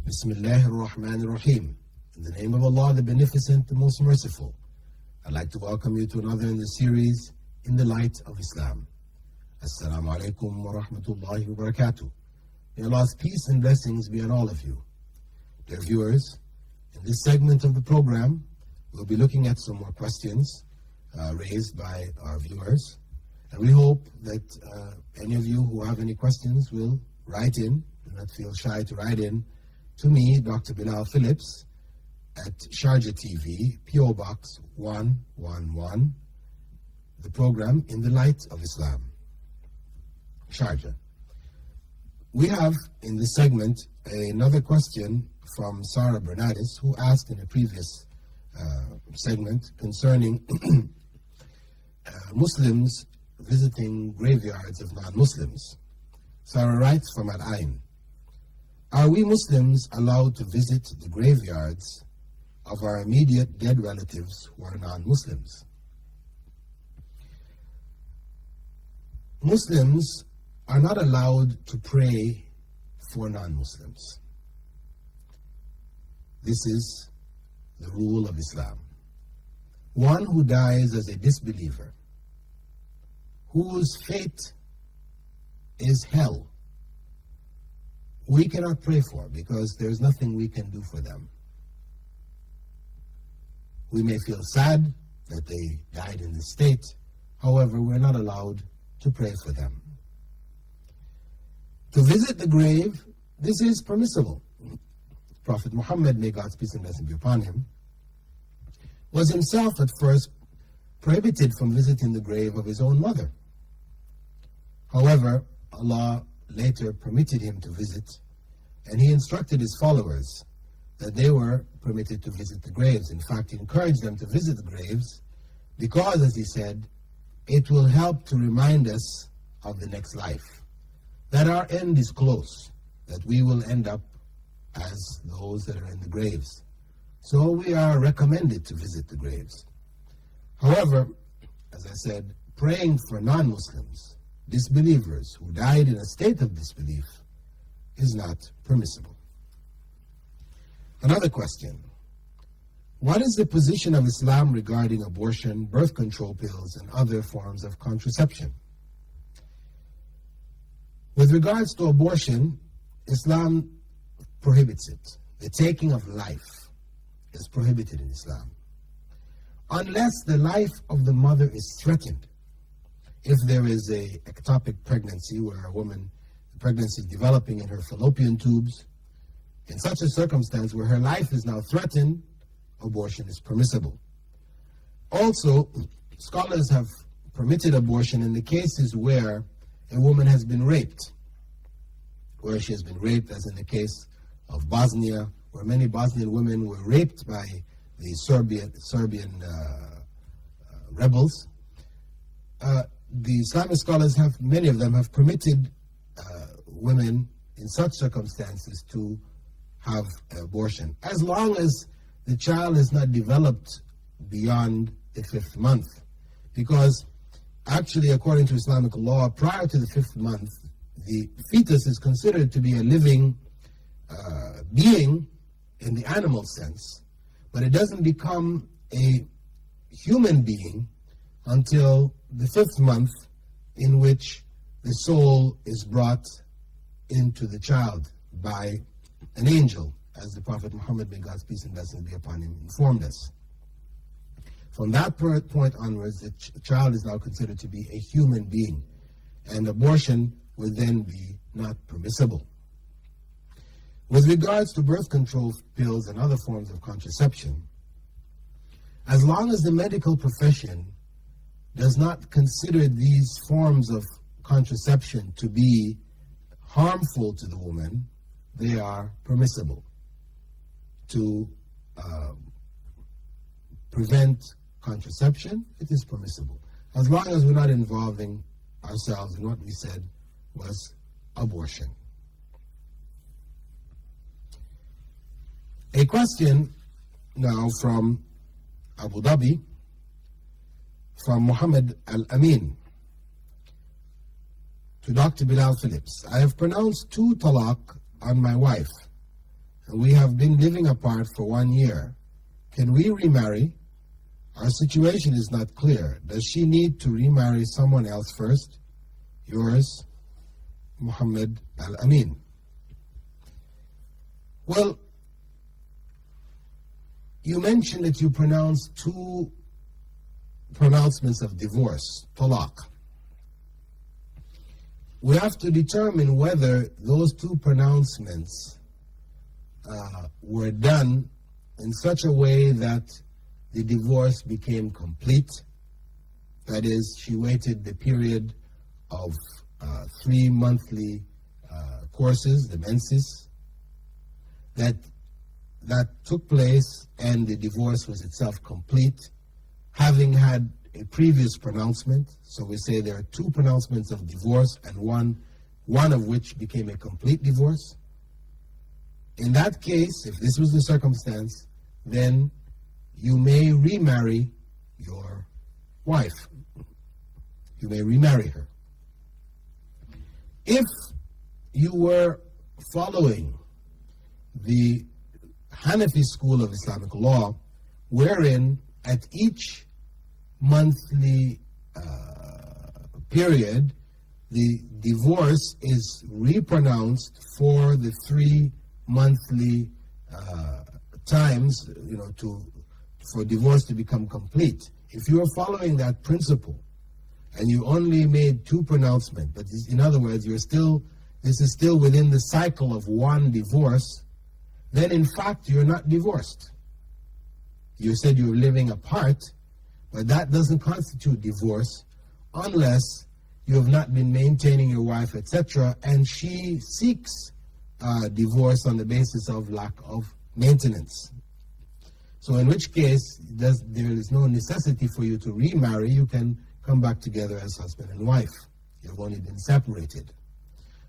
Bismillahir Rahmanir Rahim. In the name of Allah, the Beneficent, the Most Merciful. I'd like to welcome you to another in the series, In the Light of Islam. Assalamu alaikum wa rahmatullahi wa barakatuh. May Allah's peace and blessings be on all of you. Dear viewers, in this segment of the program, we'll be looking at some more questions raised by our viewers. And we hope that any of you who have any questions will write in. Do not feel shy to write in to me, Dr. Bilal Phillips, at Sharjah TV, P.O. Box 111, the program In the Light of Islam, Sharjah. We have in this segment another question from Sarah Bernardis, who asked in a previous segment concerning Muslims visiting graveyards of non-Muslims. Sarah writes from Al-Ain, are we Muslims allowed to visit the graveyards of our immediate dead relatives who are non-Muslims? Muslims are not allowed to pray for non-Muslims. This is the rule of Islam. One who dies as a disbeliever, whose fate is hell, we cannot pray for because there's nothing we can do for them. We may feel sad that they died in this state, however, we're not allowed to pray for them. To visit the grave, this is permissible. Prophet Muhammad, may God's peace and blessing be upon him, was himself at first prohibited from visiting the grave of his own mother. However, Allah later permitted him to visit, and he instructed his followers that they were permitted to visit the graves. In fact, he encouraged them to visit the graves because, as he said, it will help to remind us of the next life, that our end is close, that we will end up as those that are in the graves. So we are recommended to visit the graves. However, as I said, praying for non-Muslims, disbelievers who died in a state of disbelief, is not permissible. Another question. What is the position of Islam regarding abortion, birth control pills, and other forms of contraception? With regards to abortion, Islam prohibits it. The taking of life is prohibited in Islam, unless the life of the mother is threatened. If there is a ectopic pregnancy where a woman, the pregnancy is developing in her fallopian tubes, in such a circumstance where her life is now threatened, abortion is permissible. Also, scholars have permitted abortion in the cases where a woman has been raped, where she has been raped, as in the case of Bosnia, where many Bosnian women were raped by the Serbian rebels. The Islamic scholars have, many of them have permitted women in such circumstances to have abortion, as long as the child is not developed beyond the 5th month. Because actually, according to Islamic law, prior to the 5th month, the fetus is considered to be a living being in the animal sense, but it doesn't become a human being until the 5th month, in which the soul is brought into the child by an angel, as the Prophet Muhammad, may God's peace and blessings be upon him, informed us. From that point onwards, the child is now considered to be a human being, and abortion would then be not permissible. With regards to birth control pills and other forms of contraception, as long as the medical profession does not consider these forms of contraception to be harmful to the woman, they are permissible. To prevent contraception, it is permissible, as long as we're not involving ourselves in what we said was abortion. A question now from Abu Dhabi, from Muhammad Al-Amin, to Dr. Bilal Phillips. I have pronounced 2 talaq on my wife, and we have been living apart for 1 year. Can we remarry? Our situation is not clear. Does she need to remarry someone else first? Yours, Muhammad Al-Amin. Well, you mentioned that you pronounced 2 pronouncements of divorce, talaq. We have to determine whether those 2 pronouncements were done in such a way that the divorce became complete. That is, she waited the period of 3 monthly courses, the menses, that took place, and the divorce was itself complete, having had a previous pronouncement. So we say there are 2 pronouncements of divorce, and one of which became a complete divorce. In that case, if this was the circumstance, then you may remarry your wife. You may remarry her. If you were following the Hanafi school of Islamic law, wherein at each monthly period, the divorce is repronounced for the 3 monthly times, for divorce to become complete. If you are following that principle and you only made 2 pronouncements, but in other words, this is still within the cycle of 1 divorce, then in fact you're not divorced. You said you're living apart, but that doesn't constitute divorce unless you have not been maintaining your wife, etc., and she seeks divorce on the basis of lack of maintenance. So in which case, there is no necessity for you to remarry. You can come back together as husband and wife. You've only been separated.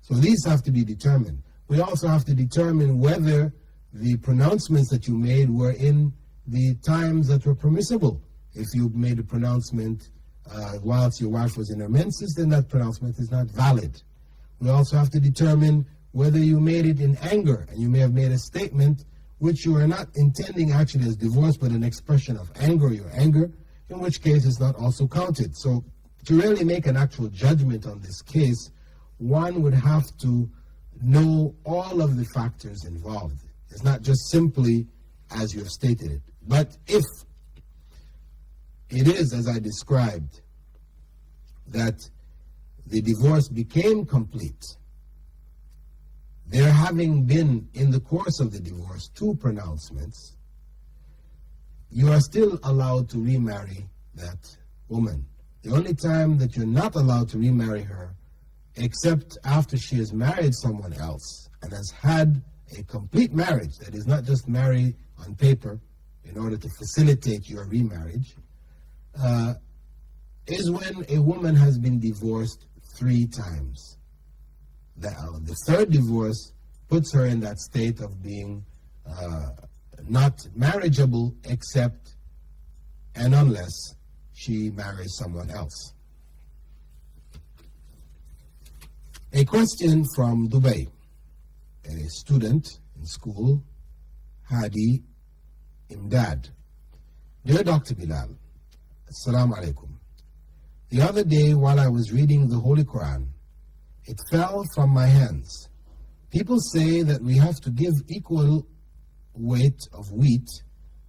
So these have to be determined. We also have to determine whether the pronouncements that you made were in the times that were permissible. If you made a pronouncement whilst your wife was in her menses, then that pronouncement is not valid. We also have to determine whether you made it in anger, and you may have made a statement which you are not intending actually as divorce, but an expression of anger, your anger, in which case it's not also counted. So to really make an actual judgment on this case, one would have to know all of the factors involved. It's not just simply as you have stated it. But if it is, as I described, that the divorce became complete, there having been, in the course of the divorce, 2 pronouncements, you are still allowed to remarry that woman. The only time that you're not allowed to remarry her, except after she has married someone else and has had a complete marriage, that is not just married on paper in order to facilitate your remarriage, is when a woman has been divorced 3 times. The 3rd divorce puts her in that state of being not marriageable except and unless she marries someone else. A question from Dubai. A student in school, Hadi Imdad. Dear Dr. Bilal, Assalamu alaikum. The other day while I was reading the Holy Quran, it fell from my hands. People say that we have to give equal weight of wheat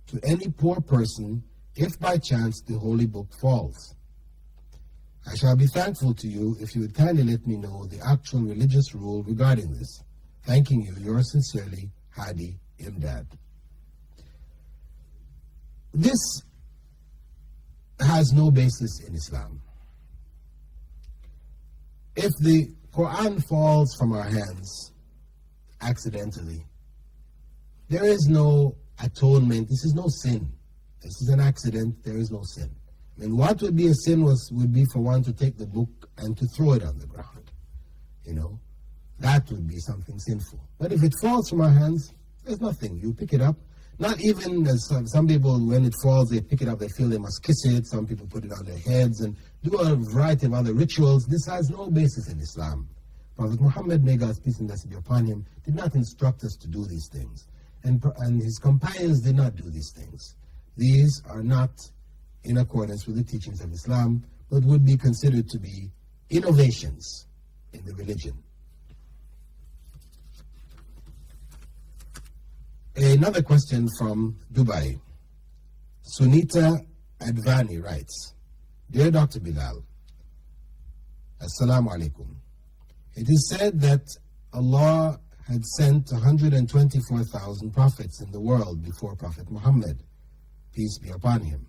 to any poor person if by chance the holy book falls. I shall be thankful to you if you would kindly let me know the actual religious rule regarding this. Thanking you, yours sincerely, Hadi Imdad. This has no basis in Islam. If the Quran falls from our hands accidentally, there is no atonement. This is no sin. This is an accident. There is no sin. I mean, what would be a sin would be for one to take the book and to throw it on the ground. That would be something sinful. But if it falls from our hands, there's nothing. You pick it up. Not even, as some people, when it falls, they pick it up, they feel they must kiss it. Some people put it on their heads and do a variety of other rituals. This has no basis in Islam. Prophet Muhammad, may God's peace and blessing be upon him, did not instruct us to do these things. and his companions did not do these things. These are not in accordance with the teachings of Islam, but would be considered to be innovations in the religion. Another question from Dubai. Sunita Advani writes, Dear Dr. Bilal, Assalamu alaikum. It is said that Allah had sent 124,000 prophets in the world before Prophet Muhammad, peace be upon him.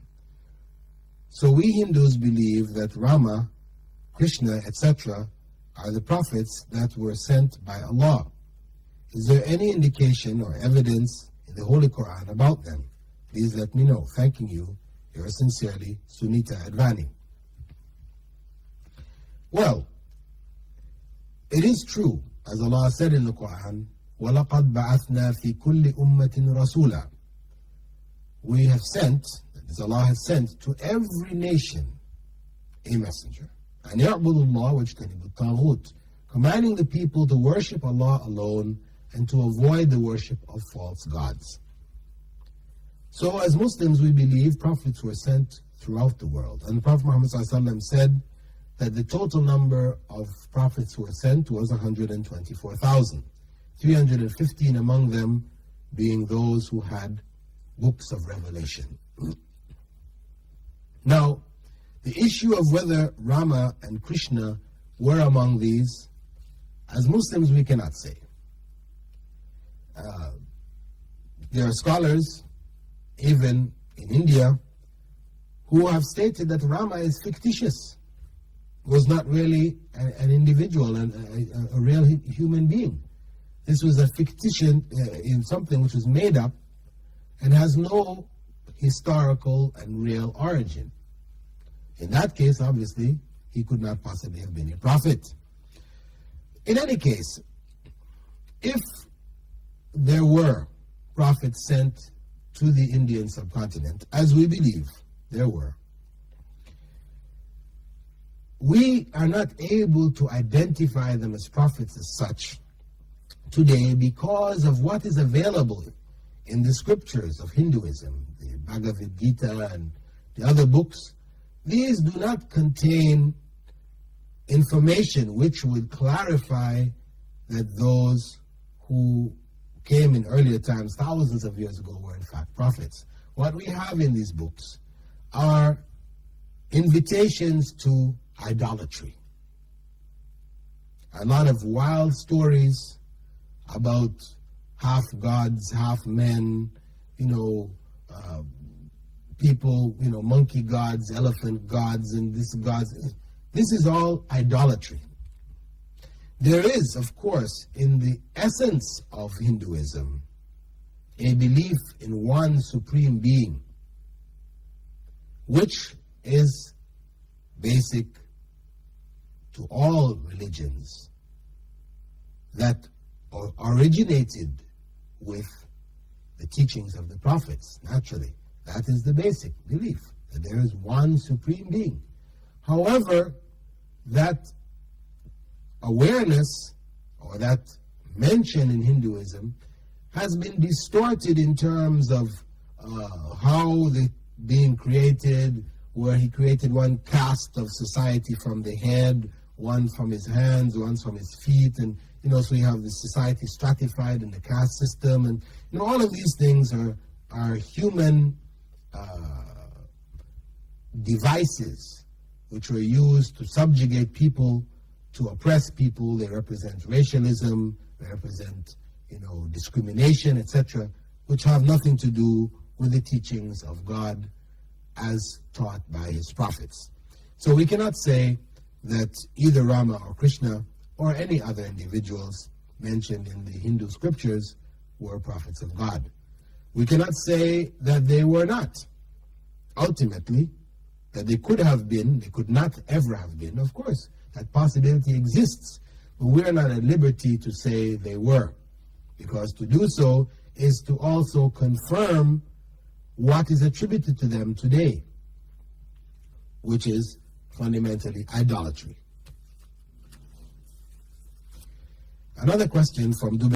So we Hindus believe that Rama, Krishna, etc. are the prophets that were sent by Allah. Is there any indication or evidence in the Holy Quran about them? Please let me know. Thanking you. Yours sincerely, Sunita Advani. Well, it is true, as Allah said in the Quran, وَلَقَدْ بَعَثْنَا فِي كُلِّ أُمَّةٍ رَسُولًا. We have sent, that is, Allah has sent to every nation a messenger. أَنْ يَعْبُدُوا اللَّهَ وَاجْتَنِبُوا الطَّاغُوتِ, commanding the people to worship Allah alone and to avoid the worship of false gods. So as Muslims, we believe prophets were sent throughout the world. And Prophet Muhammad ﷺ said that the total number of prophets who were sent was 124,000, 315 among them being those who had books of revelation. Now, the issue of whether Rama and Krishna were among these, as Muslims we cannot say. There are scholars, even in India, who have stated that Rama is fictitious, was not really an individual and a real human being. This was a fictitious in something which was made up and has no historical and real origin. In that case, obviously, he could not possibly have been a prophet. In any case, if there were prophets sent to the Indian subcontinent, as we believe there were, we are not able to identify them as prophets as such today because of what is available in the scriptures of Hinduism, the Bhagavad Gita and the other books. These do not contain information which would clarify that those who came in earlier times, thousands of years ago, were in fact prophets. What we have in these books are invitations to idolatry. A lot of wild stories about half gods, half men, people, monkey gods, elephant gods, and this gods. This is all idolatry. There is, of course, in the essence of Hinduism, a belief in one supreme being, which is basic to all religions, that originated with the teachings of the prophets, naturally. That is the basic belief, that there is one supreme being. However, that awareness, or that mention in Hinduism, has been distorted in terms of how the being created, where he created one caste of society from the head, one from his hands, one from his feet, and so you have the society stratified in the caste system, and all of these things are human devices which were used to subjugate people, to oppress people. They represent racialism, they represent discrimination, etc., which have nothing to do with the teachings of God as taught by his prophets. So we cannot say that either Rama or Krishna or any other individuals mentioned in the Hindu scriptures were prophets of God. We cannot say that they were not. Ultimately, that they could have been, they could not ever have been. Of course, that possibility exists, but we are not at liberty to say they were, because to do so is to also confirm what is attributed to them today, which is fundamentally idolatry. Another question from Dubai.